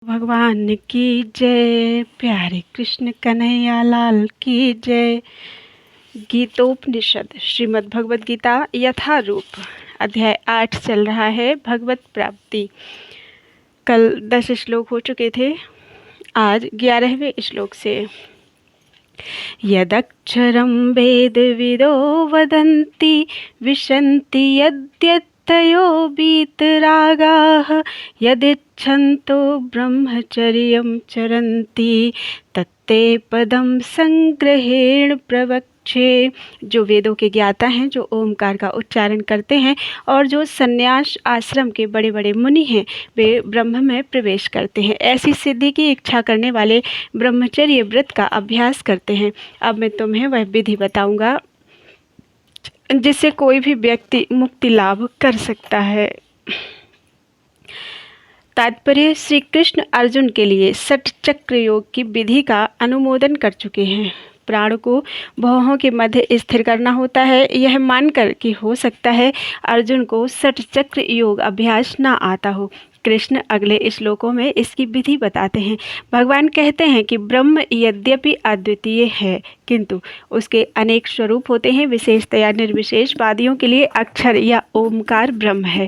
भगवान की जय, प्यारे कृष्ण कन्हैया लाल की जय। गीतोपनिषद श्रीमद् भगवद गीता यथारूप अध्याय 8 चल रहा है। भगवत प्राप्ति। कल 10 श्लोक हो चुके थे, आज 11वें श्लोक से। यदक्षरं वेदविदो वदन्ति विशन्ति यद्यतयो वीतरागाः यदिच्छन्तो ब्रह्मचर्यं चरन्ति तत्ते पदं संग्रहेण प्रवक्ष्ये। जो वेदों के ज्ञाता हैं, जो ओमकार का उच्चारण करते हैं और जो संन्यास आश्रम के बड़े बड़े मुनि हैं, वे ब्रह्म में प्रवेश करते हैं। ऐसी सिद्धि की इच्छा करने वाले ब्रह्मचर्य व्रत का अभ्यास करते हैं। अब मैं तुम्हें वह विधि बताऊंगा जिससे कोई भी व्यक्ति मुक्ति लाभ कर सकता है। तात्पर्य: श्री कृष्ण अर्जुन के लिए षट चक्र योग की विधि का अनुमोदन कर चुके हैं। प्राण को भौहों के मध्य स्थिर करना होता है। यह मानकर कि हो सकता है अर्जुन को षट चक्र योग अभ्यास न आता हो, कृष्ण अगले श्लोकों में इसकी विधि बताते हैं। भगवान कहते हैं कि ब्रह्म यद्यपि अद्वितीय है, किंतु उसके अनेक स्वरूप होते हैं। विशेषतया निर्विशेषवादियों के लिए अक्षर या ओमकार ब्रह्म है।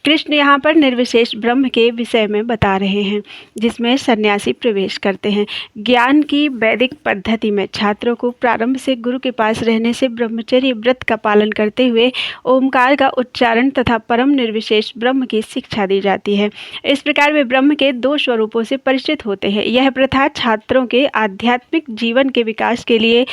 कृष्ण यहाँ पर निर्विशेष ब्रह्म के विषय में बता रहे हैं, जिसमें सन्यासी प्रवेश करते हैं। ज्ञान की वैदिक पद्धति में छात्रों को प्रारंभ से गुरु के पास रहने से ब्रह्मचर्य व्रत का पालन करते हुए ओमकार का उच्चारण तथा परम निर्विशेष ब्रह्म की शिक्षा दी जाती है। इस प्रकार वे ब्रह्म के दो स्वरूपों से परिचित होते हैं। यह प्रथा छात्रों के आध्यात्मिक जीवन के विकास के लिए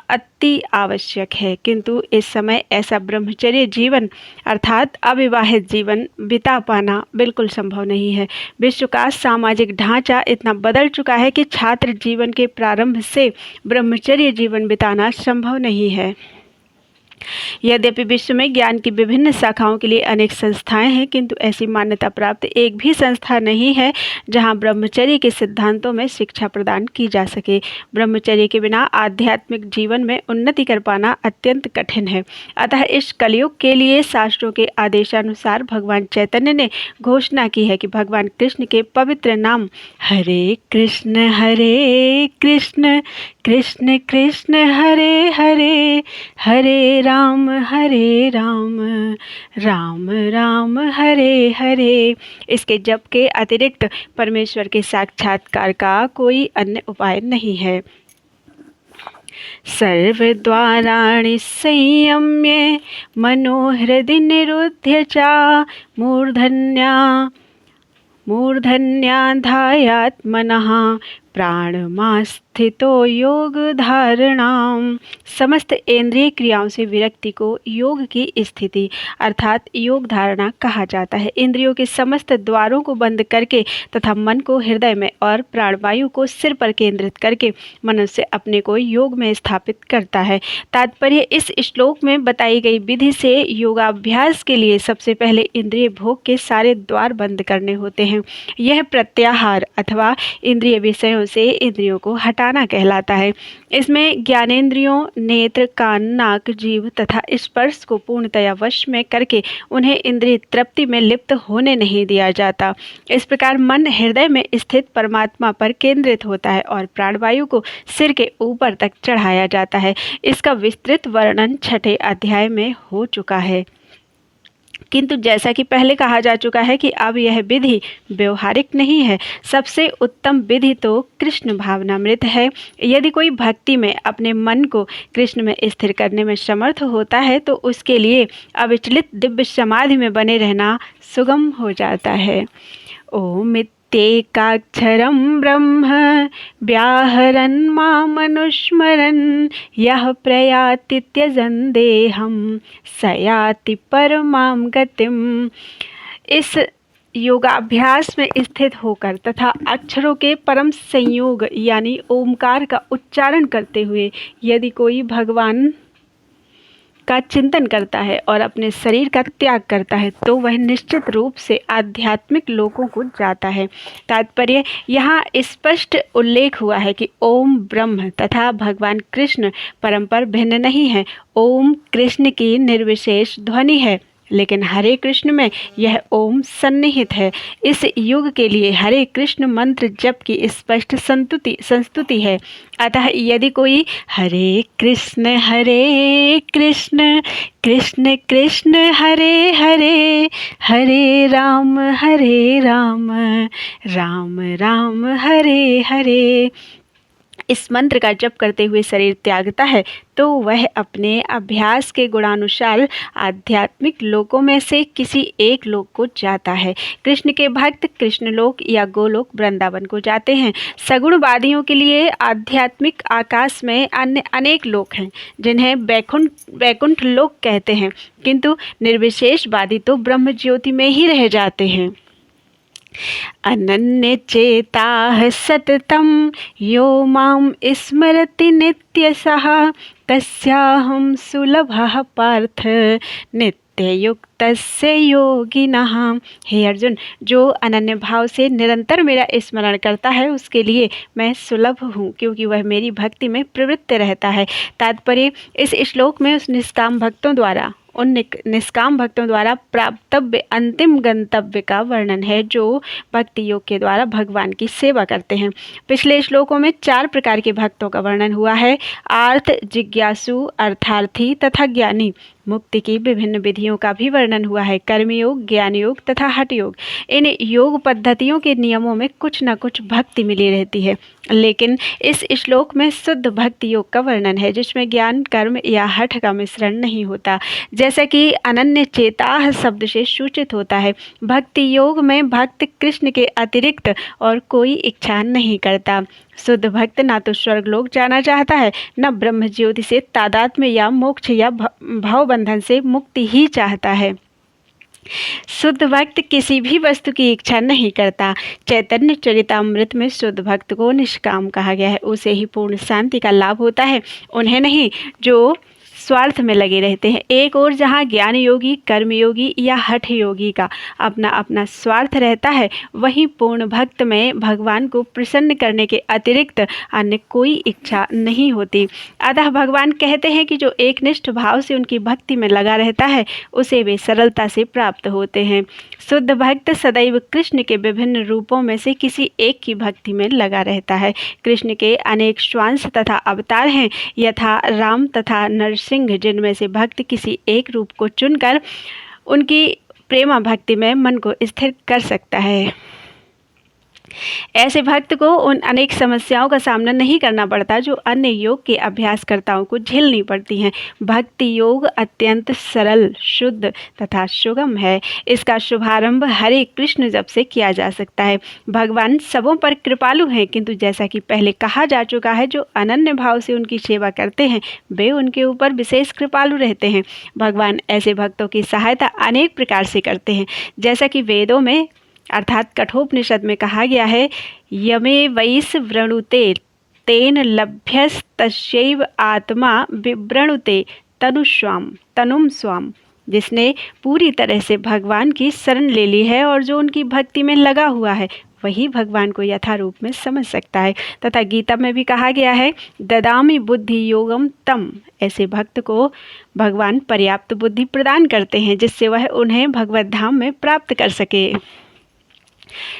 अति आवश्यक है, किंतु इस समय ऐसा ब्रह्मचर्य जीवन अर्थात अविवाहित जीवन बिता पाना बिल्कुल संभव नहीं है। विश्व का सामाजिक ढांचा इतना बदल चुका है कि छात्र जीवन के प्रारंभ से ब्रह्मचर्य जीवन बिताना संभव नहीं है। यद्यपि विश्व में ज्ञान की विभिन्न शाखाओं के लिए अनेक संस्थाएं हैं, किंतु ऐसी मान्यता प्राप्त एक भी संस्था नहीं है जहां ब्रह्मचर्य के सिद्धांतों में शिक्षा प्रदान की जा सके। ब्रह्मचर्य के बिना आध्यात्मिक जीवन में उन्नति कर पाना अत्यंत कठिन है। अतः इस कलयुग के लिए शास्त्रों के आदेशानुसार भगवान चैतन्य ने घोषणा की है कि भगवान कृष्ण के पवित्र नाम हरे कृष्ण कृष्ण कृष्ण हरे हरे, हरे राम राम राम हरे हरे। इसके जप के अतिरिक्त परमेश्वर के साक्षात्कार का कोई अन्य उपाय नहीं है। सर्वद्वाराणि संयम्य मनोहृदि निरुध्य च मूर्धन्याधायात् मनः प्राणमास्थितो योग धारणाम। समस्त इंद्रिय क्रियाओं से विरक्ति को योग की स्थिति अर्थात योग धारणा कहा जाता है। इंद्रियों के समस्त द्वारों को बंद करके तथा मन को हृदय में और प्राणवायु को सिर पर केंद्रित करके मनुष्य अपने को योग में स्थापित करता है। तात्पर्य: इस श्लोक में बताई गई विधि से योगाभ्यास के लिए सबसे पहले इंद्रिय भोग के सारे द्वार बंद करने होते हैं। यह प्रत्याहार अथवा इंद्रिय विषयों से इंद्रियों को हटाना कहलाता है। इसमें ज्ञानेंद्रियों नेत्र कान नाक जीभ तथा स्पर्श को पूर्णतया वश में करके उन्हें इंद्रिय तृप्ति में लिप्त होने नहीं दिया जाता। इस प्रकार मन हृदय में स्थित परमात्मा पर केंद्रित होता है और प्राणवायु को सिर के ऊपर तक चढ़ाया जाता है। इसका विस्तृत वर्णन 6ठे अध्याय में हो चुका है, किंतु जैसा कि पहले कहा जा चुका है कि अब यह विधि व्यवहारिक नहीं है। सबसे उत्तम विधि तो कृष्ण भावनामृत है। यदि कोई भक्ति में अपने मन को कृष्ण में स्थिर करने में समर्थ होता है तो उसके लिए अविचलित दिव्य समाधि में बने रहना सुगम हो जाता है। ओम एकाक्षरं ब्रह्म व्याहरन् मामनुस्मरन् यः प्रयाति त्यजन् देहं स याति परमां गतिम्। इस योगाभ्यास में स्थित होकर तथा अक्षरों के परम संयोग यानी ओमकार का उच्चारण करते हुए यदि कोई भगवान का चिंतन करता है और अपने शरीर का त्याग करता है तो वह निश्चित रूप से आध्यात्मिक लोकों को जाता है। तात्पर्य: यहाँ स्पष्ट उल्लेख हुआ है कि ओम ब्रह्म तथा भगवान कृष्ण परस्पर भिन्न नहीं है। ओम कृष्ण की निर्विशेष ध्वनि है लेकिन हरे कृष्ण में यह ओम सन्निहित है। इस युग के लिए हरे कृष्ण मंत्र जप की स्पष्ट संस्तुति है। अतः यदि कोई हरे कृष्ण कृष्ण कृष्ण हरे हरे, हरे राम राम राम हरे हरे इस मंत्र का जप करते हुए शरीर त्यागता है तो वह अपने अभ्यास के गुणानुसार आध्यात्मिक लोकों में से किसी एक लोक को जाता है। कृष्ण के भक्त कृष्णलोक या गोलोक वृंदावन को जाते हैं। सगुणवादियों के लिए आध्यात्मिक आकाश में अन्य अनेक लोक हैं जिन्हें वैकुंठ लोक कहते हैं, किंतु निर्विशेषवादी तो ब्रह्म ज्योति में ही रह जाते हैं। अनन्य चेताः सततं यो मां स्मरति नित्यशः तस्याहं सुलभः पार्थ नित्ययुक्तस्य योगिनः। हे अर्जुन, जो अनन्य भाव से निरंतर मेरा स्मरण करता है उसके लिए मैं सुलभ हूँ, क्योंकि वह मेरी भक्ति में प्रवृत्त रहता है। तात्पर्य, इस श्लोक में उन निष्काम भक्तों द्वारा प्राप्तव्य अंतिम गंतव्य का वर्णन है जो भक्ति योग के द्वारा भगवान की सेवा करते हैं। पिछले श्लोकों में 4 प्रकार के भक्तों का वर्णन हुआ है: आर्थ, जिज्ञासु, अर्थार्थी तथा ज्ञानी। मुक्ति की विभिन्न विधियों का भी वर्णन हुआ है: कर्मयोग, ज्ञान योग तथा हठ योग। इन योग पद्धतियों के नियमों में कुछ न कुछ भक्ति मिली रहती है, लेकिन इस श्लोक में शुद्ध भक्ति योग का वर्णन है जिसमें ज्ञान, कर्म या हठ का मिश्रण नहीं होता, जैसा कि अनन्य चेताः शब्द से सूचित होता है। भक्ति योग में भक्त कृष्ण के अतिरिक्त और कोई इच्छा नहीं करता। शुद्ध भक्त ना तो स्वर्गलोक जाना चाहता है, न ब्रह्म ज्योति से तादात्म्य या मोक्ष या भाव बंधन से मुक्ति ही चाहता है। शुद्ध भक्त किसी भी वस्तु की इच्छा नहीं करता। चैतन्य चरितामृत में शुद्ध भक्त को निष्काम कहा गया है। उसे ही पूर्ण शांति का लाभ होता है, उन्हें नहीं जो स्वार्थ में लगे रहते हैं। एक और जहाँ ज्ञान योगी, कर्म योगी या हठ योगी का अपना अपना स्वार्थ रहता है, वहीं पूर्ण भक्त में भगवान को प्रसन्न करने के अतिरिक्त अन्य कोई इच्छा नहीं होती। अतः भगवान कहते हैं कि जो एकनिष्ठ भाव से उनकी भक्ति में लगा रहता है उसे वे सरलता से प्राप्त होते हैं। शुद्ध भक्त सदैव कृष्ण के विभिन्न रूपों में से किसी एक की भक्ति में लगा रहता है। कृष्ण के अनेक स्वांश तथा अवतार हैं, यथा राम तथा नरसिंह, जिनमें से भक्त किसी एक रूप को चुनकर उनकी प्रेमा भक्ति में मन को स्थिर कर सकता है। ऐसे भक्त को उन अनेक समस्याओं का सामना नहीं करना पड़ता जो अन्य योग के अभ्यासकर्ताओं को झेलनी पड़ती हैं। भक्ति योग अत्यंत सरल, शुद्ध तथा सुगम है। इसका शुभारंभ हरे कृष्ण जप से किया जा सकता है। भगवान सबों पर कृपालु हैं, किंतु जैसा कि पहले कहा जा चुका है, जो अनन्य भाव से उनकी सेवा करते हैं वे उनके ऊपर विशेष कृपालु रहते हैं। भगवान ऐसे भक्तों की सहायता अनेक प्रकार से करते हैं, जैसा कि वेदों में अर्थात कठोपनिषद में कहा गया है, यमे वैस वृणुते तेन लभ्यस्तस्यैव आत्मा विवृणुते तनुम स्वाम। जिसने पूरी तरह से भगवान की शरण ले ली है और जो उनकी भक्ति में लगा हुआ है वही भगवान को यथारूप में समझ सकता है। तथा गीता में भी कहा गया है, ददामि बुद्धि योगम तम। ऐसे भक्त को भगवान पर्याप्त बुद्धि प्रदान करते हैं जिससे वह उन्हें भगवत धाम में प्राप्त कर सके।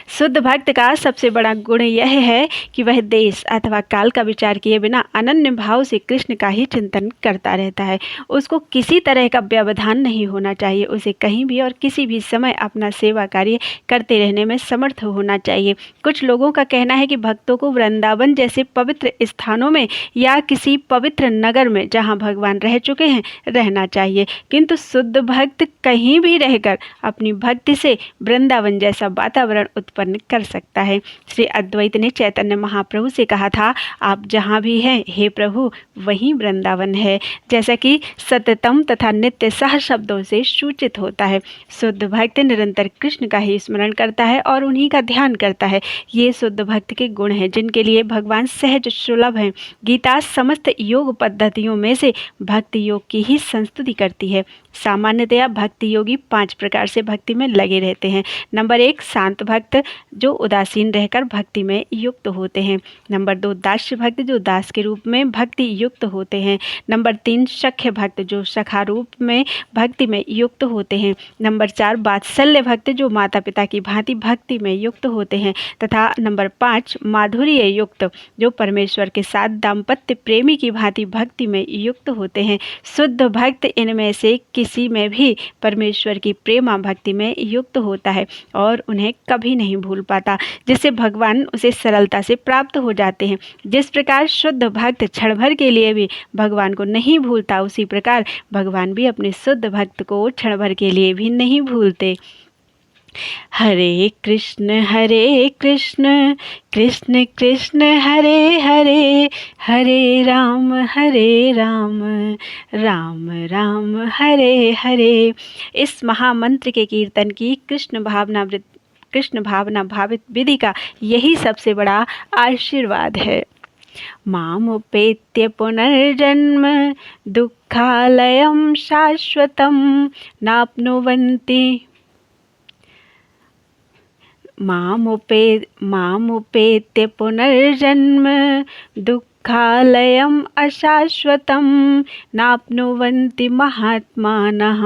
शुद्ध भक्त का सबसे बड़ा गुण यह है कि वह देश अथवा काल का विचार किए बिना अनन्य भाव से कृष्ण का ही चिंतन करता रहता है। उसको किसी तरह का व्यवधान नहीं होना चाहिए। उसे कहीं भी और किसी भी समय अपना सेवा कार्य करते रहने में समर्थ होना चाहिए। कुछ लोगों का कहना है कि भक्तों को वृंदावन जैसे पवित्र स्थानों में या किसी पवित्र नगर में जहाँ भगवान रह चुके हैं रहना चाहिए, किंतु शुद्ध भक्त कहीं भी रहकर अपनी भक्ति से वृंदावन जैसा वातावरण उत्पन्न कर सकता है। श्री अद्वैत ने चैतन्य महाप्रभु से कहा था, आप जहाँ भी हैं हे प्रभु वहीं वृंदावन है, जैसा कि सततम तथा नित्य सह शब्दों से सूचित होता है। शुद्ध भक्त निरंतर कृष्ण का ही स्मरण करता है और उन्हीं का ध्यान करता है। ये शुद्ध भक्त के गुण हैं जिनके लिए भगवान सहज सुलभ हैं। गीता समस्त योग पद्धतियों में से भक्ति योग की ही संस्तुति करती है। सामान्यतया भक्ति योगी 5 प्रकार से भक्ति में लगे रहते हैं। नंबर 1 शांत भक्त, जो उदासीन रहकर भक्ति में युक्त होते हैं। नंबर 2 दास्य भक्त, जो दास के रूप में भक्ति युक्त होते हैं। नंबर 3 सख्य भक्त, जो सखा रूप में भक्ति में युक्त होते हैं। नंबर 4 वात्सल्य भक्त, जो माता पिता की भांति भक्ति में युक्त होते हैं। तथा नंबर 5 माधुर्य युक्त, जो परमेश्वर के साथ दाम्पत्य प्रेमी की भांति भक्ति में युक्त होते हैं। शुद्ध भक्त इनमें से किसी में भी परमेश्वर की प्रेमा भक्ति में युक्त होता है और उन्हें कभी नहीं भूल पाता, जिससे भगवान उसे सरलता से प्राप्त हो जाते हैं। जिस प्रकार शुद्ध भक्त क्षण भर के लिए भी भगवान को नहीं भूलता, उसी प्रकार भगवान भी अपने शुद्ध भक्त को क्षण भर के लिए भी नहीं भूलते। हरे कृष्ण कृष्ण कृष्ण हरे हरे, हरे राम राम राम हरे हरे। इस महामंत्र के कीर्तन की कृष्ण भावना भावित विधि का यही सबसे बड़ा आशीर्वाद है। मामुपेत्य पुनर्जन्म दुःखालयं शाश्वतं नाप्नुवन्ति मामुपेत्य पुनर्जन्म दुःखालयम् अशाश्वतं नाप्नुवन्ति महात्मानः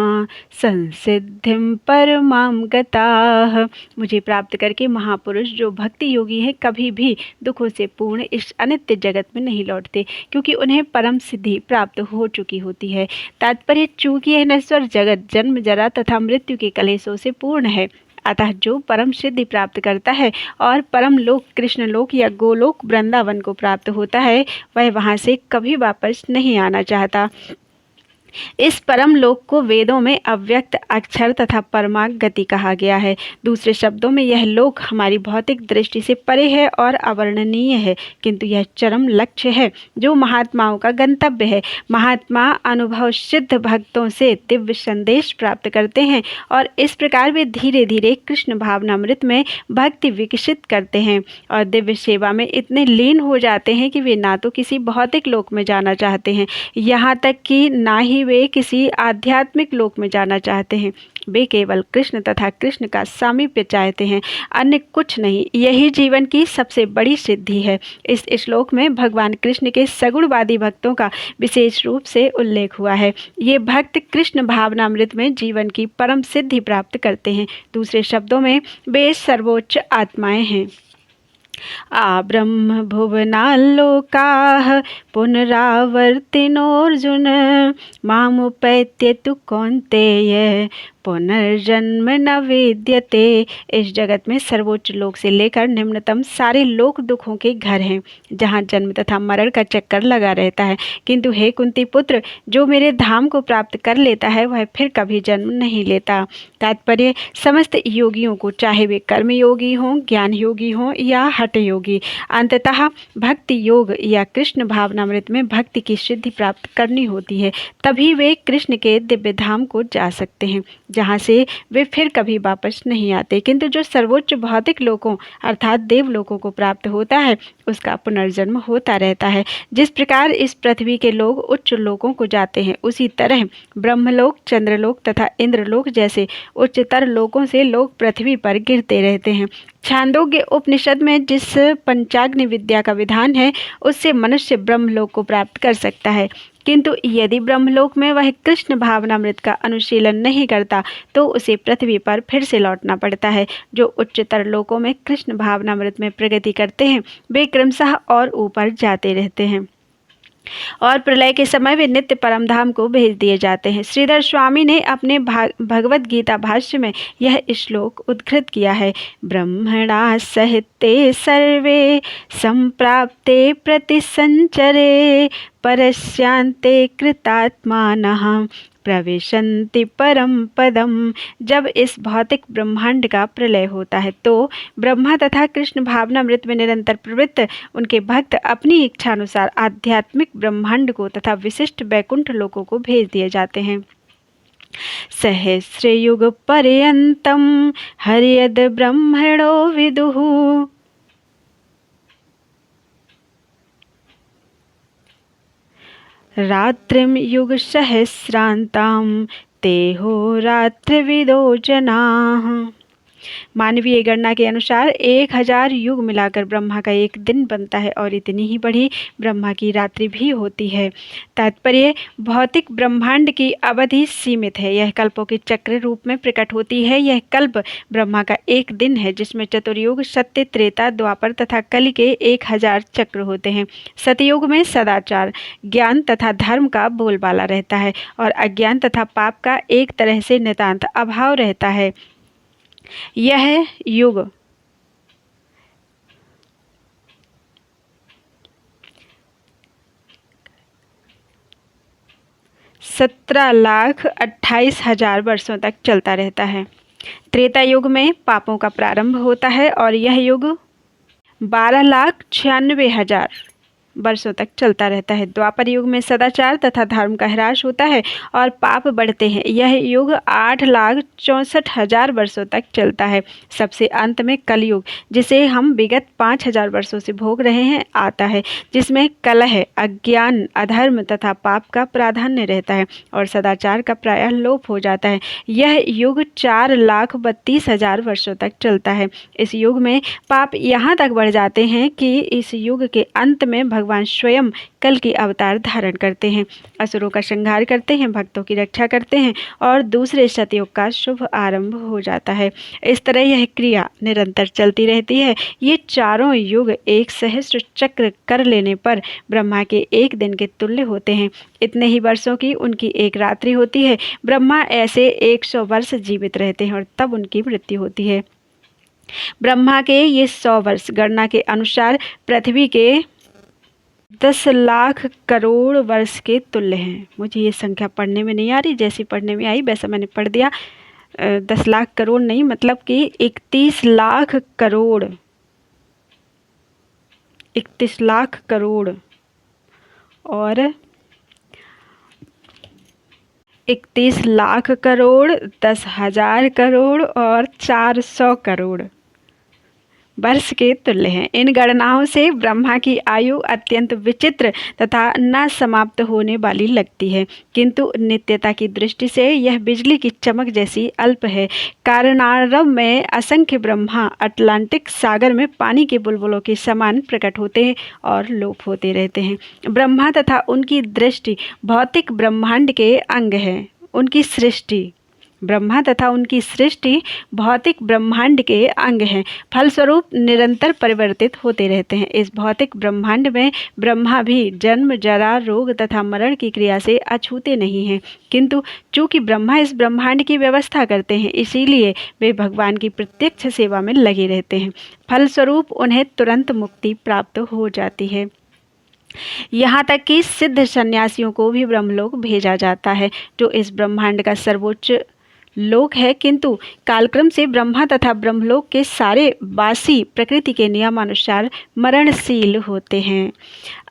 संसिद्धिं परमां गताः। मुझे प्राप्त करके महापुरुष जो भक्ति योगी हैं कभी भी दुखों से पूर्ण इस अनित्य जगत में नहीं लौटते, क्योंकि उन्हें परम सिद्धि प्राप्त हो चुकी होती है। तात्पर्य, चूंकि यह नश्वर जगत जन्म जरा तथा मृत्यु के कलेशों से पूर्ण है, अतः जो परम सिद्धि प्राप्त करता है और परम लोक कृष्ण लोक या गोलोक वृंदावन को प्राप्त होता है, वह वहाँ से कभी वापस नहीं आना चाहता। इस परम लोक को वेदों में अव्यक्त अक्षर तथा परमार्थ गति कहा गया है। दूसरे शब्दों में यह लोक हमारी भौतिक दृष्टि से परे है और अवर्णनीय है, किंतु यह चरम लक्ष्य है जो महात्माओं का गंतव्य है। महात्मा अनुभव सिद्ध भक्तों से दिव्य संदेश प्राप्त करते हैं और इस प्रकार वे धीरे धीरे कृष्ण भावनामृत में भक्ति विकसित करते हैं और दिव्य सेवा में इतने लीन हो जाते हैं कि वे ना तो किसी भौतिक लोक में जाना चाहते हैं, यहाँ तक कि ना ही वे किसी आध्यात्मिक लोक में जाना चाहते हैं। वे केवल कृष्ण तथा कृष्ण का सामीप्य चाहते हैं, अन्य कुछ नहीं। यही जीवन की सबसे बड़ी सिद्धि है। इस श्लोक में भगवान कृष्ण के सगुणवादी भक्तों का विशेष रूप से उल्लेख हुआ है। ये भक्त कृष्ण भावनामृत में जीवन की परम सिद्धि प्राप्त करते हैं। दूसरे शब्दों में वे सर्वोच्च आत्माएं हैं। ब्रह्म भुवनाल्लोकाः पुनरावर्तिनोऽर्जुन मामुपैत्य तु कौन्तेय पुनर्जन्म न विद्यते। इस जगत में सर्वोच्च लोक से लेकर निम्नतम सारे लोक दुखों के घर हैं, जहाँ जन्म तथा मरण का चक्कर लगा रहता है। किंतु हे कुंती पुत्र, जो मेरे धाम को प्राप्त कर लेता है वह फिर कभी जन्म नहीं लेता। तात्पर्य, समस्त योगियों को, चाहे वे कर्म योगी हों, ज्ञान योगी हों या हठ योगी, अंततः भक्ति योग या कृष्ण भावनामृत में भक्ति की सिद्धि प्राप्त करनी होती है। तभी वे कृष्ण के दिव्य धाम को जा सकते हैं, जहाँ से वे फिर कभी वापस नहीं आते। किंतु जो सर्वोच्च भौतिक लोकों अर्थात देवलोकों को प्राप्त होता है, उसका पुनर्जन्म होता रहता है। जिस प्रकार इस पृथ्वी के लोग उच्च लोकों को जाते हैं, उसी तरह ब्रह्मलोक, चंद्रलोक तथा इंद्रलोक जैसे उच्चतर लोकों से लोग पृथ्वी पर गिरते रहते हैं। छांदोग्य उपनिषद में जिस पंचाग्नि विद्या का विधान है, उससे मनुष्य ब्रह्मलोक को प्राप्त कर सकता है। किंतु यदि ब्रह्मलोक में वह कृष्ण भावनामृत का अनुशीलन नहीं करता, तो उसे पृथ्वी पर फिर से लौटना पड़ता है। जो उच्चतर लोकों में कृष्ण भावनामृत में प्रगति करते हैं, वे क्रमशः और ऊपर जाते रहते हैं और प्रलय के समय वे नित्य परमधाम को भेज दिए जाते हैं। श्रीधर स्वामी ने अपने भगवद गीता भाष्य में यह श्लोक उद्धृत किया है। ब्रह्मणा सहिते सर्वे संप्राप्ते प्रतिसंचरे परस्यांते कृतात्मानः प्रविशन्ति परम पदम। जब इस भौतिक ब्रह्मांड का प्रलय होता है, तो ब्रह्मा तथा कृष्ण भावनामृत में निरंतर प्रवृत्त उनके भक्त अपनी इच्छानुसार आध्यात्मिक ब्रह्मांड को तथा विशिष्ट वैकुंठ लोकों को भेज दिए जाते हैं। सहस्रयुग पर्यंतम हरियद ब्रह्मणो विदुः रात्रिम युग सहस्रांताम ते हो रात्रिविदो जनाः। मानवीय गणना के अनुसार 1000 युग मिलाकर ब्रह्मा का एक दिन बनता है और इतनी ही बड़ी ब्रह्मा की रात्रि भी होती है। तात्पर्य, भौतिक ब्रह्मांड की अवधि सीमित है, यह कल्पों के चक्र रूप में प्रकट होती है। यह कल्प ब्रह्मा का एक दिन है जिसमें चतुर्युग, सत्य, त्रेता, द्वापर तथा कलि के 1000 चक्र होते हैं। सतयुग में सदाचार, ज्ञान तथा धर्म का बोलबाला रहता है और अज्ञान तथा पाप का एक तरह से नितांत अभाव रहता है। यह युग सत्रह लाख 28,000 वर्षों तक चलता रहता है। त्रेता युग में पापों का प्रारंभ होता है और यह युग 12,96,000 वर्षों तक चलता रहता है। द्वापर युग में सदाचार तथा धर्म का ह्रास होता है और पाप बढ़ते हैं। यह युग 8,64,000 वर्षों तक चलता है। सबसे अंत में कलयुग, जिसे हम विगत 5,000 वर्षों से भोग रहे हैं, आता है, जिसमें कलह, अज्ञान, अधर्म तथा पाप का प्राधान्य रहता है और सदाचार का प्रायः लोप हो जाता है। यह युग 4,32,000 वर्षों तक चलता है। इस युग में पाप यहाँ तक बढ़ जाते हैं कि इस युग के अंत में भगवान स्वयं कल की अवतार धारण करते हैं, असुरों का संहार करते हैं, भक्तों की रक्षा करते हैं और दूसरे सतयुग का शुभ आरंभ हो जाता है। इस तरह यह क्रिया निरंतर चलती रहती है। ये चारों युग एक सहस्त्र चक्र कर लेने पर ब्रह्मा के एक दिन के तुल्य होते हैं। इतने ही वर्षों की उनकी एक रात्रि होती है। ब्रह्मा ऐसे 100 वर्ष जीवित रहते हैं और तब उनकी मृत्यु होती है। ब्रह्मा के ये 100 वर्ष गणना के अनुसार पृथ्वी के 10 लाख करोड़ वर्ष के तुल्य हैं। मुझे ये संख्या पढ़ने में नहीं आ रही, जैसी पढ़ने में आई वैसा मैंने पढ़ दिया। 10 लाख करोड़ नहीं, मतलब कि 31 लाख करोड़, 31 लाख करोड़ और 31 लाख करोड़, 10,000 करोड़ और 400 करोड़ वर्ष के तुल्य हैं। इन गणनाओं से ब्रह्मा की आयु अत्यंत विचित्र तथा न समाप्त होने वाली लगती है, किंतु नित्यता की दृष्टि से यह बिजली की चमक जैसी अल्प है। कारणारंभ में असंख्य ब्रह्मा अटलांटिक सागर में पानी के बुलबुलों के समान प्रकट होते हैं और लोप होते रहते हैं। ब्रह्मा तथा उनकी दृष्टि भौतिक ब्रह्मांड के अंग है। उनकी सृष्टि, ब्रह्मा तथा उनकी सृष्टि भौतिक ब्रह्मांड के अंग हैं, फलस्वरूप निरंतर परिवर्तित होते रहते हैं। इस भौतिक ब्रह्मांड में ब्रह्मा भी जन्म, जरा, रोग तथा मरण की क्रिया से अछूते नहीं हैं, किंतु चूंकि ब्रह्मा इस ब्रह्मांड की व्यवस्था करते हैं, इसीलिए वे भगवान की प्रत्यक्ष सेवा में लगे रहते हैं। फलस्वरूप उन्हें तुरंत मुक्ति प्राप्त हो जाती है। यहाँ तक कि सिद्ध सन्यासियों को भी ब्रह्मलोक भेजा जाता है, जो इस ब्रह्मांड का सर्वोच्च लोक है, किंतु कालक्रम से ब्रह्मा तथा ब्रह्मलोक के सारे वासी प्रकृति के नियमानुसार मरणशील होते हैं।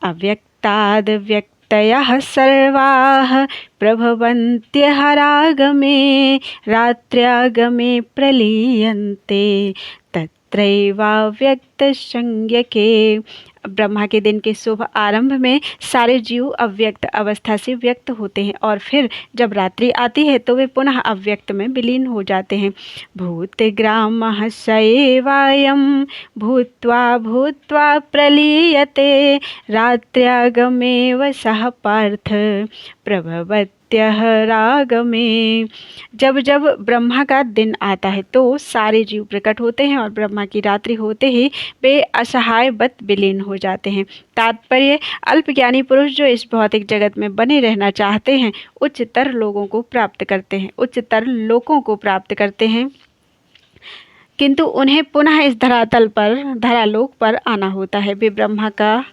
अव्यक्ताद् व्यक्तयः सर्वाः प्रभवन्त्यः रागमे रात्र्यागमे प्रलीयन्ते तत्रैवाव्यक्त संज्ञके। ब्रह्मा के दिन के शुभ आरंभ में सारे जीव अव्यक्त अवस्था से व्यक्त होते हैं और फिर जब रात्रि आती है तो वे पुनः अव्यक्त में विलीन हो जाते हैं। भूतग्रामः स एवायं भूत्वा भूत्वा प्रलीयते रात्र्यागमेव सः पार्थ प्रभवत्यः राग में। जब जब ब्रह्मा का दिन आता है तो सारे जीव प्रकट होते हैं और ब्रह्मा की रात्रि होते ही वे असहायवत विलीन हो जाते हैं। तात्पर्य, अल्पज्ञानी पुरुष जो इस भौतिक जगत में बने रहना चाहते हैं, उच्चतर लोगों को प्राप्त करते हैं, उच्चतर लोकों को प्राप्त करते हैं, किंतु उन्हें पुनः इस धरातल पर, धरालोक पर आना होता है। वे ब्रह्मा का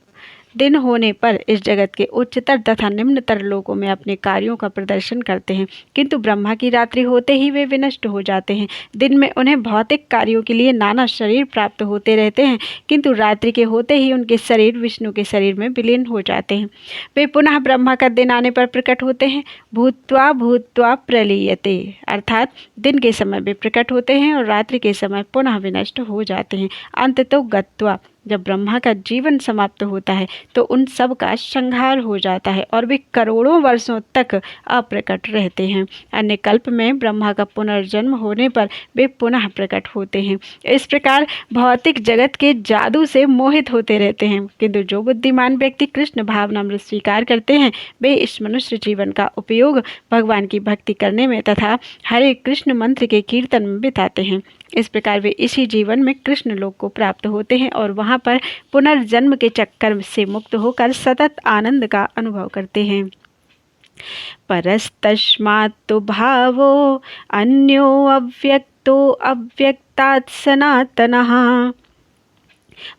दिन होने पर इस जगत के उच्चतर तथा निम्नतर लोकों में अपने कार्यों का प्रदर्शन करते हैं, किंतु ब्रह्मा की रात्रि होते ही वे विनष्ट हो जाते हैं। दिन में उन्हें भौतिक कार्यों के लिए नाना शरीर प्राप्त होते रहते हैं, किंतु रात्रि के होते ही उनके शरीर विष्णु के शरीर में विलीन हो जाते हैं। वे पुनः ब्रह्मा का दिन आने पर प्रकट होते हैं। भूत्वा भूत्वा प्रलीयते, अर्थात दिन के समय वे प्रकट होते हैं और रात्रि के समय पुनः विनष्ट हो जाते हैं। अंततो गत्वा, जब ब्रह्मा का जीवन समाप्त होता है तो उन सब का संहार हो जाता है और वे करोड़ों वर्षों तक अप्रकट रहते हैं। अन्य कल्प में ब्रह्मा का पुनर्जन्म होने पर वे पुनः प्रकट होते हैं। इस प्रकार भौतिक जगत के जादू से मोहित होते रहते हैं, किंतु जो बुद्धिमान व्यक्ति कृष्ण भावनामृत स्वीकार करते हैं वे इस मनुष्य जीवन का उपयोग भगवान की भक्ति करने में तथा हरे कृष्ण मंत्र के कीर्तन में बिताते हैं। इस प्रकार वे इसी जीवन में कृष्ण लोक को प्राप्त होते हैं और वहां पर पुनर्जन्म के चक्कर से मुक्त होकर सतत आनंद का अनुभव करते हैं। परस्तस्मात्तु भावो अन्यो अव्यक्तो अव्यक्तात् सनातनः।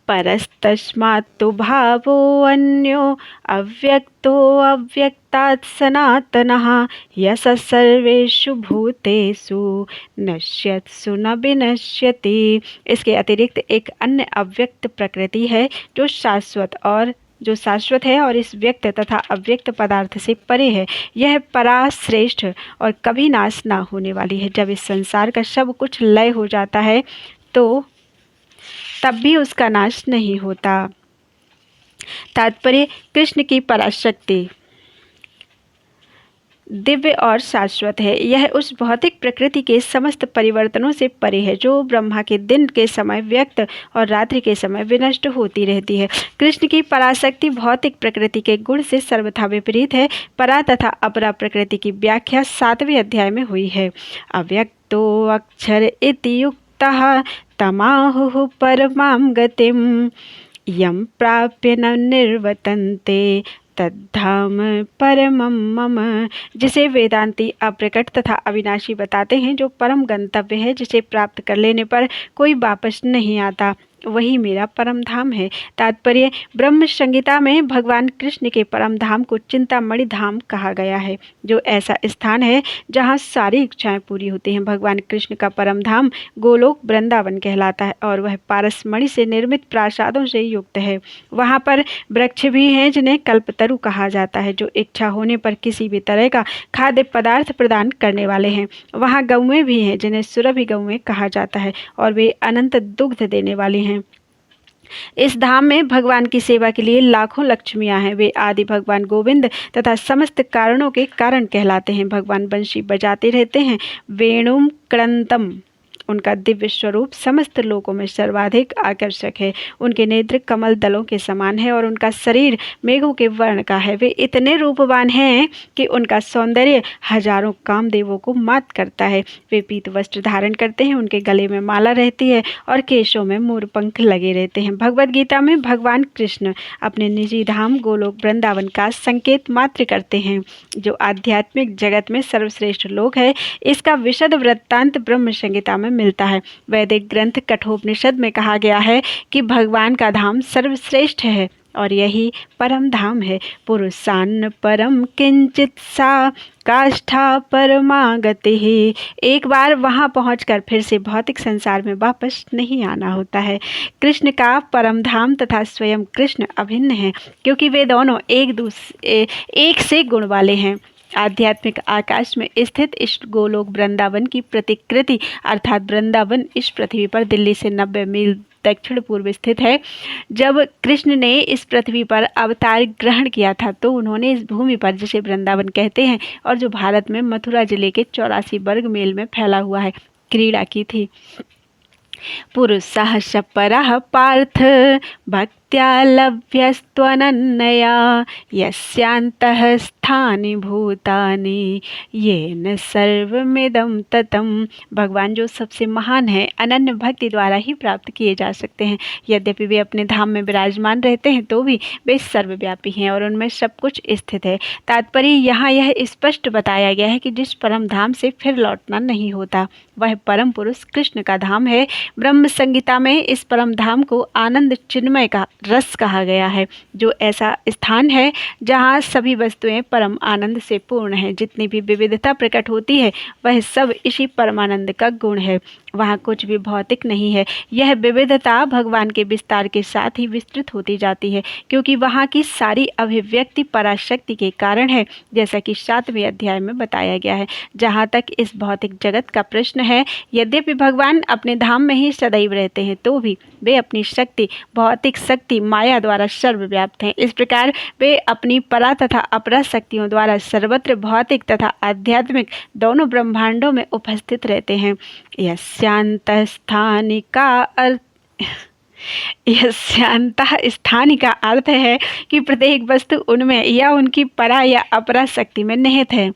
परस्तस्मात्तु भावो अन्यो अव्यक्तो अव्यक्तात् सनातनः। यस सर्वेषु भूतेषु नश्यत्सु न विनश्यति। इसके अतिरिक्त एक अन्य अव्यक्त प्रकृति है जो शाश्वत है और इस व्यक्त तथा अव्यक्त पदार्थ से परे है। यह पराश्रेष्ठ और कभी नाश ना होने वाली है। जब इस संसार का सब कुछ लय हो जाता है तो तब भी उसका नाश नहीं होता। तात्पर्य, कृष्ण की पराशक्ति दिव्य और शाश्वत है। यह उस भौतिक प्रकृति के समस्त परिवर्तनों से परे है जो ब्रह्मा के दिन के समय व्यक्त और रात्रि के समय विनष्ट होती रहती है। कृष्ण की पराशक्ति भौतिक प्रकृति के गुण से सर्वथा विपरीत है। परा तथा अपरा प्रकृति की व्याख्या 7वें अध्याय में हुई है। अव्यक्तो अक्षर इति युक्तः तमाहुः परमां गतिं यं प्राप्य न निर्वर्तन्ते तद्धाम परमं मम। जिसे वेदांती अप्रकट तथा अविनाशी बताते हैं, जो परम गंतव्य है, जिसे प्राप्त कर लेने पर कोई वापस नहीं आता, वही मेरा परम धाम है। तात्पर्य, ब्रह्म संहिता में भगवान कृष्ण के परम धाम को चिंतामणि धाम कहा गया है, जो ऐसा स्थान है जहाँ सारी इच्छाएं पूरी होती हैं। भगवान कृष्ण का परम धाम गोलोक वृंदावन कहलाता है और वह पारसमणि से निर्मित प्रासादों से युक्त है। वहाँ पर वृक्ष भी हैं जिन्हें कल्पतरु कहा जाता है, जो इच्छा होने पर किसी भी तरह का खाद्य पदार्थ प्रदान करने वाले हैं। वहाँ गौएं भी हैं जिन्हें सुरभि गौएं कहा जाता है और वे अनंत दुग्ध देने वाली हैं। इस धाम में भगवान की सेवा के लिए लाखों लक्ष्मियां हैं। वे आदि भगवान गोविंद तथा समस्त कारणों के कारण कहलाते हैं। भगवान बंशी बजाते रहते हैं। वेणुम क्रंतम उनका दिव्य स्वरूप समस्त लोकों में सर्वाधिक आकर्षक है। उनके नेत्र कमल दलों के समान है और उनका शरीर मेघों के वर्ण का है। वे इतने रूपवान हैं कि उनका सौंदर्य हजारों कामदेवों को मात करता है। वे पीत वस्त्र धारण करते हैं, उनके गले में माला रहती है और केशों में मोर पंख लगे रहते हैं। भगवद गीता में भगवान कृष्ण अपने निजी धाम गोलोक वृंदावन का संकेत मात्र करते हैं, जो आध्यात्मिक जगत में सर्वश्रेष्ठ लोक है। इसका विशद वृत्तांत ब्रह्म संहिता में मिलता है। वैदिक ग्रंथ कठोपनिषद में कहा गया है कि भगवान का धाम सर्वश्रेष्ठ है और यही परम धाम है। पुरुषान्न परम किंचित सा काष्ठा परमागति। एक बार वहां पहुंचकर फिर से भौतिक संसार में वापस नहीं आना होता है। कृष्ण का परम धाम तथा स्वयं कृष्ण अभिन्न है, क्योंकि वे दोनों एक से गुण वाले हैं। आध्यात्मिक आकाश में स्थित इस गोलोक वृंदावन की प्रतिकृति अर्थात वृंदावन इस पृथ्वी पर दिल्ली से 90 मील दक्षिण पूर्व स्थित है। जब कृष्ण ने इस पृथ्वी पर अवतार ग्रहण किया था तो उन्होंने इस भूमि पर, जिसे वृंदावन कहते हैं और जो भारत में मथुरा जिले के 84 वर्ग मील में फैला हुआ है, क्रीड़ा की थी। पुरुषः परः पार्थ भक्त्या लभ्यस्त्वनन्यया यस्यान्तः स्थानि भूतानि येन सर्वमिदं ततं। भगवान जो सबसे महान है, अनन्य भक्ति द्वारा ही प्राप्त किए जा सकते हैं। यद्यपि वे अपने धाम में विराजमान रहते हैं तो भी वे सर्वव्यापी हैं और उनमें सब कुछ स्थित है। तात्पर्य, यहाँ यह स्पष्ट बताया गया है कि जिस परम धाम से फिर लौटना नहीं होता वह परम पुरुष कृष्ण का धाम है। ब्रह्म संहिता में इस परम धाम को आनंद चिन्मय का रस कहा गया है, जो ऐसा स्थान है जहाँ सभी वस्तुएं परम आनंद से पूर्ण है। जितनी भी विविधता प्रकट होती है वह सब इसी परमानंद का गुण है। वहाँ कुछ भी भौतिक नहीं है। यह विविधता भगवान के विस्तार के साथ ही विस्तृत होती जाती है, क्योंकि वहाँ की सारी अभिव्यक्ति पराशक्ति के कारण है, जैसा कि 7वें अध्याय में बताया गया है। जहाँ तक इस भौतिक जगत का प्रश्न हैं। यद्यपि भगवान अपने धाम में ही सदैव रहते हैं, तो भी वे अपनी शक्ति, भौतिक शक्ति माया द्वारा सर्वव्याप्त हैं। इस प्रकार वे अपनी परा तथा अपरा शक्तियों द्वारा सर्वत्र भौतिक तथा आध्यात्मिक दोनों ब्रह्मांडों में उपस्थित रहते हैं। यह शांतः स्थानी का अर्थ है कि प्रत्येक वस्तु उनमें या उनकी परा या अपरा शक्ति में निहित है।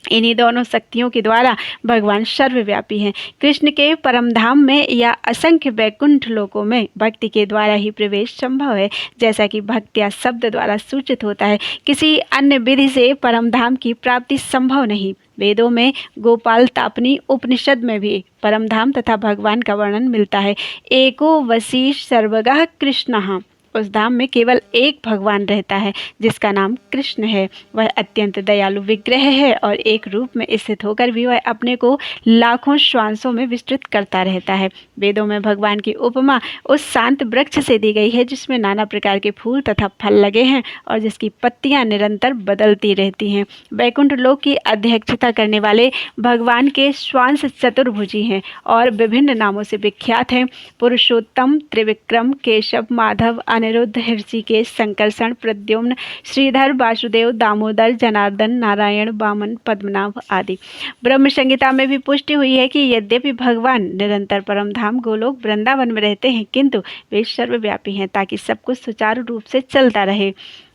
इन्हीं दोनों शक्तियों के द्वारा भगवान सर्वव्यापी हैं। कृष्ण के परम धाम में या असंख्य वैकुंठ लोकों में भक्ति के द्वारा ही प्रवेश संभव है, जैसा कि भक्तिया शब्द द्वारा सूचित होता है। किसी अन्य विधि से परम धाम की प्राप्ति संभव नहीं। वेदों में गोपाल तापनी उपनिषद में भी परम धाम तथा भगवान का वर्णन मिलता है। एको वशीष सर्वगः कृष्णः। उस धाम में केवल एक भगवान रहता है जिसका नाम कृष्ण है। वह अत्यंत दयालु विग्रह है और एक रूप में स्थित होकर भी वह अपने को लाखों श्वासों में विस्तृत करता रहता है। वेदों में भगवान की उपमा उस शांत वृक्ष से दी गई है जिसमें नाना प्रकार के फूल तथा फल लगे हैं और जिसकी पत्तियां निरंतर बदलती रहती हैं। वैकुंठ लोक की अध्यक्षता करने वाले भगवान के श्वास चतुर्भुजी हैं और विभिन्न नामों से विख्यात हैं। पुरुषोत्तम, त्रिविक्रम, केशव, माधव, अनिरुद्ध, हृषिकेश, संकर्षण, प्रद्युम्न, श्रीधर, वासुदेव, दामोदर, जनार्दन, नारायण, वामन, पद्मनाभ आदि। ब्रह्म संहिता में भी पुष्टि हुई है कि यद्यपि भगवान निरंतर परम धाम गोलोक वृंदावन में रहते हैं, किंतु वे सर्वव्यापी हैं ताकि सब कुछ सुचारू रूप से चलता रहे।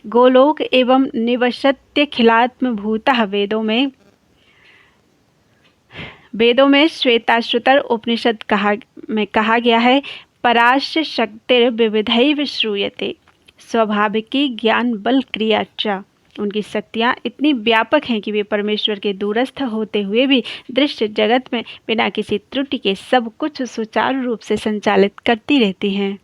गोलोक एवं निवसत्यखिलात्म भूतः वेदों में श्वेताश्वतर उपनिषद में कहा गया है, पराश्च शक्तिर विविधैव श्रूयते स्वाभाविकी ज्ञान बल क्रिया च। उनकी शक्तियाँ इतनी व्यापक हैं कि वे परमेश्वर के दूरस्थ होते हुए भी दृश्य जगत में बिना किसी त्रुटि के सब कुछ सुचारू रूप से संचालित करती रहती हैं।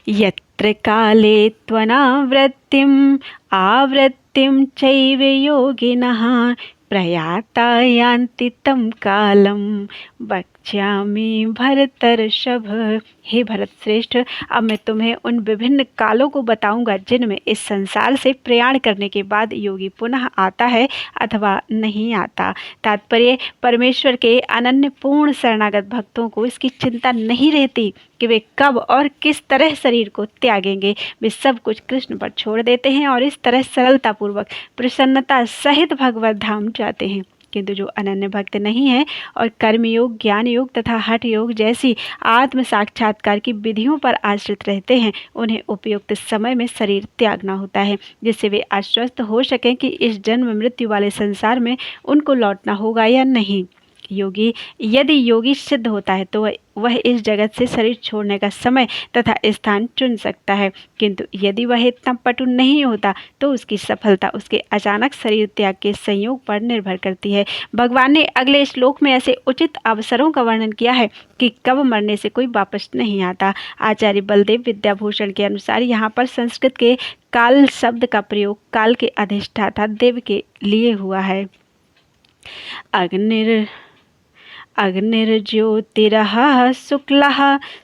यत्र काले त्वनावृत्तिम आवृत्तिम चैव योगिनः प्रयाता यान्ति तं कालम वक्ष्यामि भरतर्षभ। हे भरत श्रेष्ठ, अब मैं तुम्हें उन विभिन्न कालों को बताऊंगा जिनमें इस संसार से प्रयाण करने के बाद योगी पुनः आता है अथवा नहीं आता। तात्पर्य, परमेश्वर के अनन्य पूर्ण शरणागत भक्तों को इसकी चिंता नहीं रहती कि वे कब और किस तरह शरीर को त्यागेंगे। वे सब कुछ कृष्ण पर छोड़ देते हैं और इस तरह सरलतापूर्वक प्रसन्नता सहित भगवत धाम जाते हैं। किंतु जो अनन्य भक्त नहीं है और कर्मयोग, ज्ञान योग तथा हठ योग जैसी आत्म साक्षात्कार की विधियों पर आश्रित रहते हैं, उन्हें उपयुक्त समय में शरीर त्यागना होता है, जिससे वे आश्वस्त हो सकें कि इस जन्म मृत्यु वाले संसार में उनको लौटना होगा या नहीं। यदि योगी सिद्ध होता है तो वह इस जगत से शरीर छोड़ने का समय तथा स्थान चुन सकता है, किंतु यदि वह इतना पटु नहीं होता तो उसकी सफलता उसके अचानक शरीर त्याग के संयोग पर निर्भर करती है। भगवान ने अगले श्लोक में ऐसे उचित अवसरों का वर्णन किया है कि कब मरने से कोई वापस नहीं आता। आचार्य बलदेव विद्याभूषण के अनुसार यहाँ पर संस्कृत के काल शब्द का प्रयोग काल के अधिष्ठाता देव के लिए हुआ है। अग्निर्ज्योतिरः शुक्लः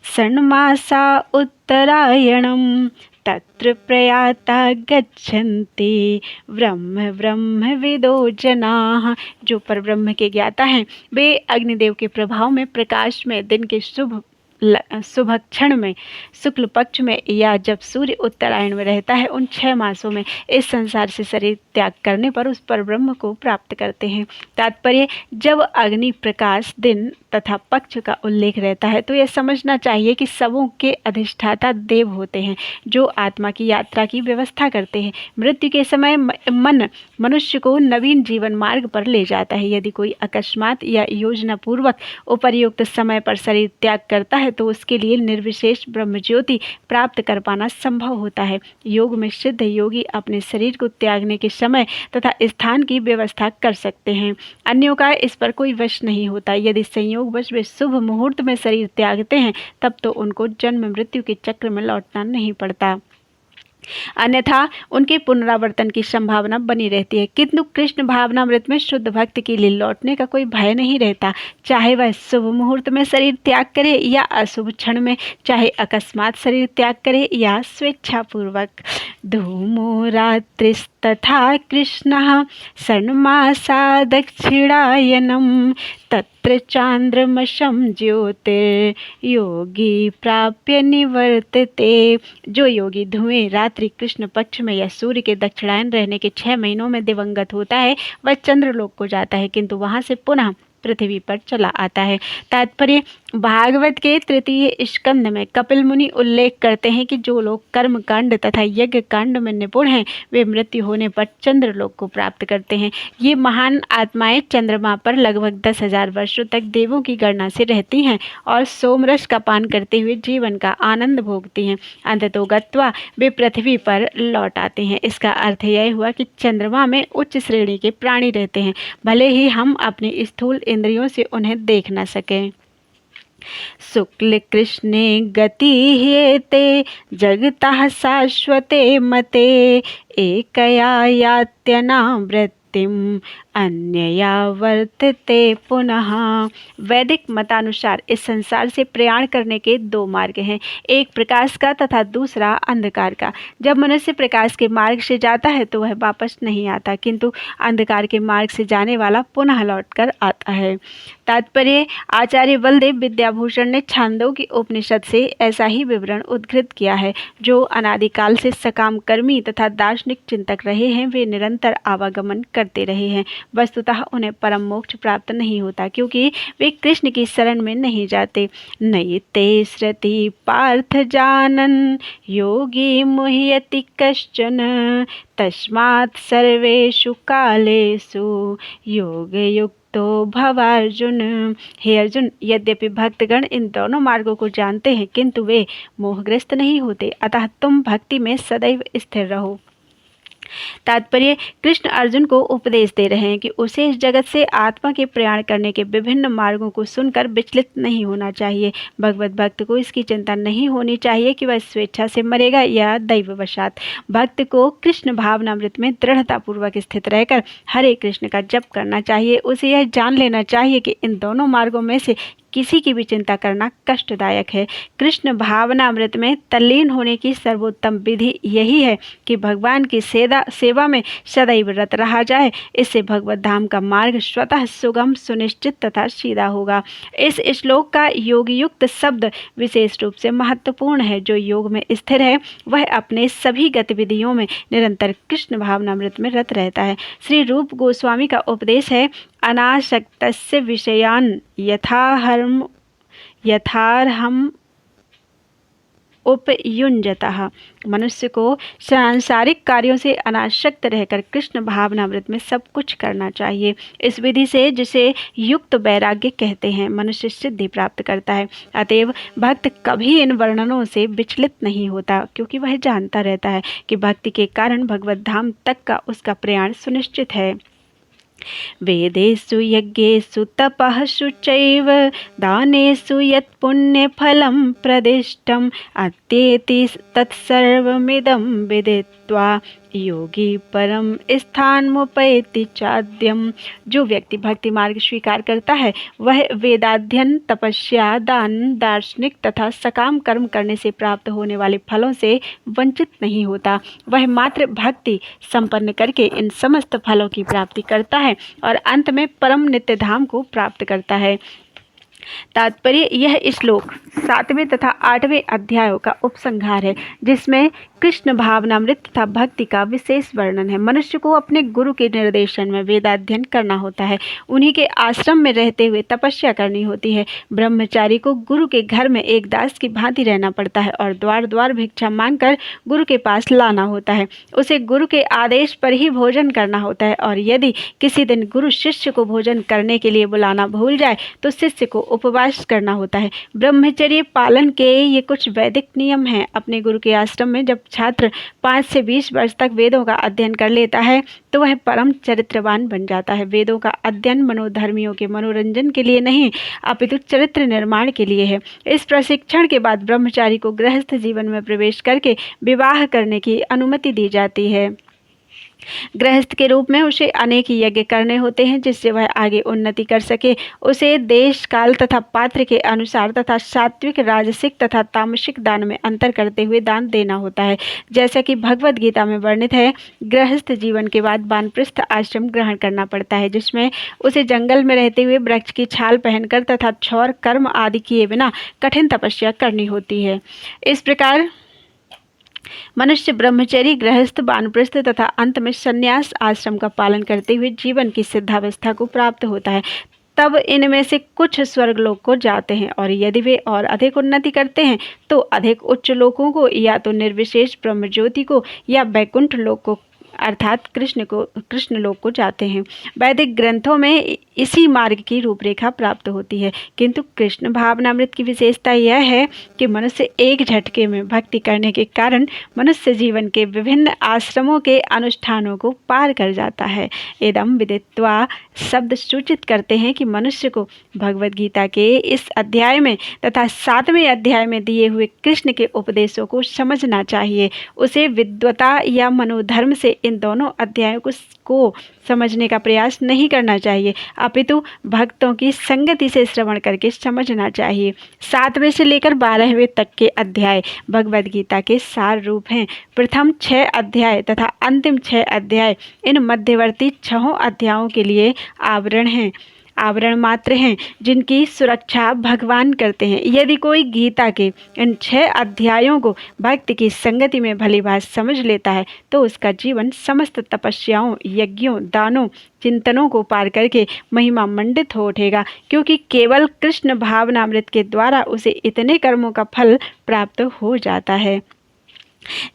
षण्मासा उत्तरायणं तत्र प्रयाता गच्छन्ति ब्रह्मविदो जनाः। जो परब्रह्म के ज्ञाता हैं वे अग्निदेव के प्रभाव में प्रकाश में दिन के शुभ क्षण में शुक्ल पक्ष में या जब सूर्य उत्तरायण में रहता है, उन 6 मासों में इस संसार से शरीर त्याग करने पर उस परब्रह्म को प्राप्त करते हैं। तात्पर्य, जब अग्नि, प्रकाश, दिन तथा पक्ष का उल्लेख रहता है तो यह समझना चाहिए कि सबों के अधिष्ठाता देव होते हैं जो आत्मा की यात्रा की व्यवस्था करते हैं। मृत्यु के समय मन मनुष्य को नवीन जीवन मार्ग पर ले जाता है। यदि कोई अकस्मात या योजना पूर्वक उपर्युक्त समय पर शरीर त्याग करता है तो उसके लिए निर्विशेष ब्रह्म ज्योति प्राप्त कर पाना संभव होता है। योग में सिद्ध योगी अपने शरीर को त्यागने के समय तथा स्थान की व्यवस्था कर सकते हैं। अन्यों का इस पर कोई वश नहीं होता। यदि संयोगवश वे शुभ मुहूर्त में शरीर त्यागते हैं तब तो उनको जन्म मृत्यु के चक्र में लौटना नहीं पड़ता, अन्यथा उनके पुनरावर्तन की संभावना बनी रहती है। किंतु कृष्ण भावनामृत में शुद्ध भक्त के लिए लौटने का कोई भय नहीं रहता, चाहे वह शुभ मुहूर्त में शरीर त्याग करे या अशुभ क्षण में, चाहे अकस्मात शरीर त्याग करे या स्वेच्छापूर्वक। धूमो रात्रिस्तथा तथा कृष्णः षण्मासा दक्षिणायनं तत्र चांद्रमशं ज्योतिर्योगी प्राप्य निवर्तते। जो योगी धुएं रात्रि कृष्ण पक्ष में या सूर्य के दक्षिणायन रहने के 6 महीनों में दिवंगत होता है वह चंद्रलोक को जाता है, किंतु वहां से पुनः पृथ्वी पर चला आता है। तात्पर्य, भागवत के तृतीय स्कंद में कपिल मुनि उल्लेख करते हैं कि जो लोग कर्म कांड तथा यज्ञ कांड में निपुण हैं वे मृत्यु होने पर चंद्रलोक को प्राप्त करते हैं। ये महान आत्माएं चंद्रमा पर लगभग 10,000 वर्षों तक देवों की गणना से रहती हैं और सोमरस का पान करते हुए जीवन का आनंद भोगती हैं। अंततो गत्वा वे पृथ्वी पर लौट आते हैं। इसका अर्थ यह हुआ कि चंद्रमा में उच्च श्रेणी के प्राणी रहते हैं, भले ही हम अपनी स्थूल इंद्रियों से उन्हें देख न सकें। शुक्ल कृष्णे गति हेते जगतः शाश्वते मते एकया यात्यनावृत्तिम अन्यया वर्तते पुनः। वैदिक मतानुसार इस संसार से प्रयाण करने के 2 मार्ग हैं, एक प्रकाश का तथा दूसरा अंधकार का। जब मनुष्य प्रकाश के मार्ग से जाता है तो वह वापस नहीं आता, किंतु अंधकार के मार्ग से जाने वाला पुनः लौटकर आता है। तात्पर्य, आचार्य बलदेव विद्याभूषण ने छांदोग्य उपनिषद से ऐसा ही विवरण उद्धृत किया है। जो अनादिकाल से सकाम कर्मी तथा दार्शनिक चिंतक रहे हैं वे निरंतर आवागमन करते रहे हैं, वस्तुतः उन्हें परम मोक्ष प्राप्त नहीं होता, क्योंकि वे कृष्ण की शरण में नहीं जाते। नयिते श्रुति पार्थ जानन योगी मुह्यति कश्चन तस्मात् सर्वेषु कालेषु योग युक्तो भवार्जुन। हे अर्जुन, यद्यपि भक्तगण इन दोनों मार्गों को जानते हैं किंतु वे मोहग्रस्त नहीं होते, अतः तुम भक्ति में सदैव स्थिर रहो। तात्पर्य, कृष्ण अर्जुन को उपदेश दे रहे हैं कि उसे इस जगत से आत्मा के प्रयाण करने के विभिन्न मार्गों को सुनकर विचलित नहीं होना चाहिए। भगवत भक्त को इसकी चिंता नहीं होनी चाहिए कि वह स्वेच्छा से मरेगा या दैववशात। भक्त को कृष्ण भावनामृत में दृढ़तापूर्वक स्थित रहकर हरे कृष्ण का जप करना चाहिए। उसे यह जान लेना चाहिए कि इन दोनों मार्गों में से किसी की भी चिंता करना कष्टदायक है। कृष्ण भावनामृत में तल्लीन होने की सर्वोत्तम विधि यही है कि भगवान की सेवा में सदैव रत रहा जाए। इससे भगवत धाम का मार्ग स्वतः सुगम, सुनिश्चित तथा सीधा होगा। इस श्लोक का योग युक्त शब्द विशेष रूप से महत्वपूर्ण है। जो योग में स्थिर है वह अपने सभी गतिविधियों में निरंतर कृष्ण भावनामृत में रत रहता है। श्री रूप गोस्वामी का उपदेश है, अनासक्तस्य विषयान् यथार्हम् उपयुञ्जतः। मनुष्य को सांसारिक कार्यों से अनासक्त रहकर कृष्ण भावनामृत में सब कुछ करना चाहिए। इस विधि से, जिसे युक्त वैराग्य कहते हैं, मनुष्य सिद्धि प्राप्त करता है। अतएव भक्त कभी इन वर्णनों से विचलित नहीं होता, क्योंकि वह जानता रहता है कि भक्ति के कारण भगवत धाम तक का उसका प्रयाण सुनिश्चित है। वेदेषु यज्ञेषु तपःसु चैव दानेषु यत् पुण्यफलं प्रदिष्टम् अत्येति तत्सर्वमिदं विदित्वा योगी परम स्थानमुपैति चाद्यम। जो व्यक्ति भक्ति मार्ग स्वीकार करता है वह वेदाध्ययन, तपस्या, दान, दार्शनिक तथा सकाम कर्म करने से प्राप्त होने वाले फलों से वंचित नहीं होता। वह मात्र भक्ति संपन्न करके इन समस्त फलों की प्राप्ति करता है और अंत में परम नित्य धाम को प्राप्त करता है। तात्पर्य, यह श्लोक 7वें तथा 8वें अध्यायों का उपसंहार है, जिसमें कृष्ण भावनामृत तथा भक्ति का विशेष वर्णन है। मनुष्य को अपने गुरु के निर्देशन में वेदाध्ययन करना होता है। उन्हीं के आश्रम में रहते हुए तपस्या करनी होती है। ब्रह्मचारी को गुरु के घर में एक दास की भांति रहना पड़ता है और द्वार द्वार भिक्षा मांगकर गुरु के पास लाना होता है। उसे गुरु के आदेश पर ही भोजन करना होता है और यदि किसी दिन गुरु शिष्य को भोजन करने के लिए बुलाना भूल जाए तो शिष्य को उपवास करना होता है। ब्रह्मचर्य पालन के ये कुछ वैदिक नियम हैं। अपने गुरु के आश्रम में जब छात्र 5 से 20 वर्ष तक वेदों का अध्ययन कर लेता है तो वह परम चरित्रवान बन जाता है। वेदों का अध्ययन मनोधर्मियों के मनोरंजन के लिए नहीं अपितु चरित्र निर्माण के लिए है। इस प्रशिक्षण के बाद ब्रह्मचारी को गृहस्थ जीवन में प्रवेश करके विवाह करने की अनुमति दी जाती है। गृहस्थ के रूप में उसे अनेक यज्ञ करने होते हैं जिससे वह आगे उन्नति कर सके। उसे देश काल तथा पात्र के अनुसार तथा सात्विक, राजसिक तथा तामसिक दान में अंतर करते हुए दान देना होता है। जैसा कि भगवद गीता में वर्णित है, गृहस्थ जीवन के बाद वानप्रस्थ आश्रम ग्रहण करना पड़ता है, जिसमें उसे जंगल में रहते हुए वृक्ष की छाल पहनकर तथा क्षौर कर्म आदि किए बिना कठिन तपस्या करनी होती है। इस प्रकार मनुष्य ब्रह्मचर्य, गृहस्थ, वानप्रस्थ तथा अंत में संन्यास आश्रम का पालन करते हुए जीवन की सिद्धावस्था को प्राप्त होता है। तब इनमें से कुछ स्वर्गलोक को जाते हैं और यदि वे और अधिक उन्नति करते हैं तो अधिक उच्च लोकों को, या तो निर्विशेष ब्रह्मज्योति को या वैकुंठ लोक को अर्थात कृष्ण लोक को जाते हैं। वैदिक ग्रंथों में इसी मार्ग की रूपरेखा प्राप्त होती है, किंतु कृष्ण भावनामृत की विशेषता यह है कि मनुष्य एक झटके में भक्ति करने के कारण मनुष्य जीवन के विभिन्न आश्रमों के अनुष्ठानों को पार कर जाता है। इदम विदित्वा शब्द सूचित करते हैं कि मनुष्य को भगवद गीता के इस अध्याय में तथा 7वें अध्याय में दिए हुए कृष्ण के उपदेशों को समझना चाहिए। उसे विद्वता या मनोधर्म से इन दोनों अध्यायों को समझने का प्रयास नहीं करना चाहिए, अपितु भक्तों की संगति से श्रवण करके समझना चाहिए। 7वें से लेकर 12वें तक के अध्याय भगवद गीता के सार रूप हैं। प्रथम 6 अध्याय तथा अंतिम 6 अध्याय इन मध्यवर्ती 6 अध्यायों के लिए आवरण मात्र हैं, जिनकी सुरक्षा भगवान करते हैं। यदि कोई गीता के इन 6 अध्यायों को भक्ति की संगति में भली भांति समझ लेता है तो उसका जीवन समस्त तपस्याओं, यज्ञों, दानों, चिंतनों को पार करके महिमा मंडित हो उठेगा, क्योंकि केवल कृष्ण भावनामृत के द्वारा उसे इतने कर्मों का फल प्राप्त हो जाता है।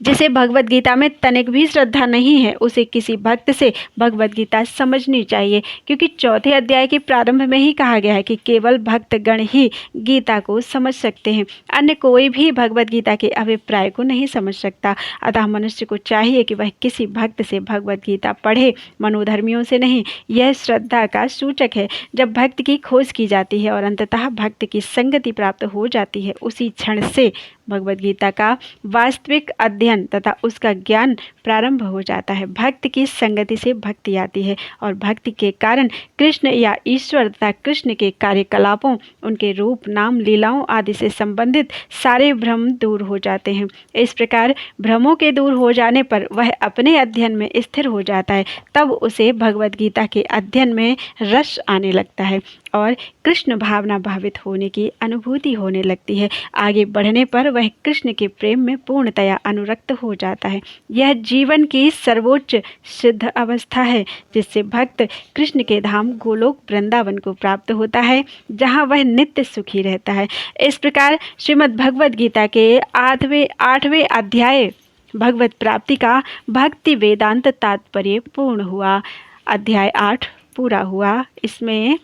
जिसे भगवद गीता में तनिक भी श्रद्धा नहीं है, उसे किसी भक्त से भगवद गीता समझनी चाहिए, क्योंकि 4थे अध्याय के प्रारंभ में ही कहा गया है कि केवल भक्तगण ही गीता को समझ सकते हैं, अन्य कोई भी भगवद गीता के अभिप्राय को नहीं समझ सकता। अतः मनुष्य को चाहिए कि वह किसी भक्त से भगवद गीता पढ़े, मनोधर्मियों से नहीं। यह श्रद्धा का सूचक है। जब भक्त की खोज की जाती है और अंततः भक्त की संगति प्राप्त हो जाती है, उसी क्षण से भगवद गीता का वास्तविक अध्ययन तथा उसका ज्ञान प्रारंभ हो जाता है। भक्त की संगति से भक्ति आती है और भक्ति के कारण कृष्ण या ईश्वर तथा कृष्ण के कार्यकलापों, उनके रूप, नाम, लीलाओं आदि से संबंधित सारे भ्रम दूर हो जाते हैं। इस प्रकार भ्रमों के दूर हो जाने पर वह अपने अध्ययन में स्थिर हो जाता है। तब उसे भगवद गीता के अध्ययन में रस आने लगता है और कृष्ण भावना भावित होने की अनुभूति होने लगती है। आगे बढ़ने पर वह कृष्ण के प्रेम में पूर्णतया अनुरक्त हो जाता है। यह जीवन की सर्वोच्च सिद्ध अवस्था है, जिससे भक्त कृष्ण के धाम गोलोक वृंदावन को प्राप्त होता है, जहाँ वह नित्य सुखी रहता है। इस प्रकार श्रीमद् भगवद गीता के 8वें अध्याय भगवत प्राप्ति का भक्ति वेदांत तात्पर्य पूर्ण हुआ। अध्याय 8 पूरा हुआ। इसमें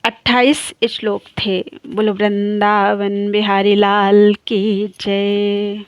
28 श्लोक थे। बोलो वृंदावन बिहारी लाल की जय।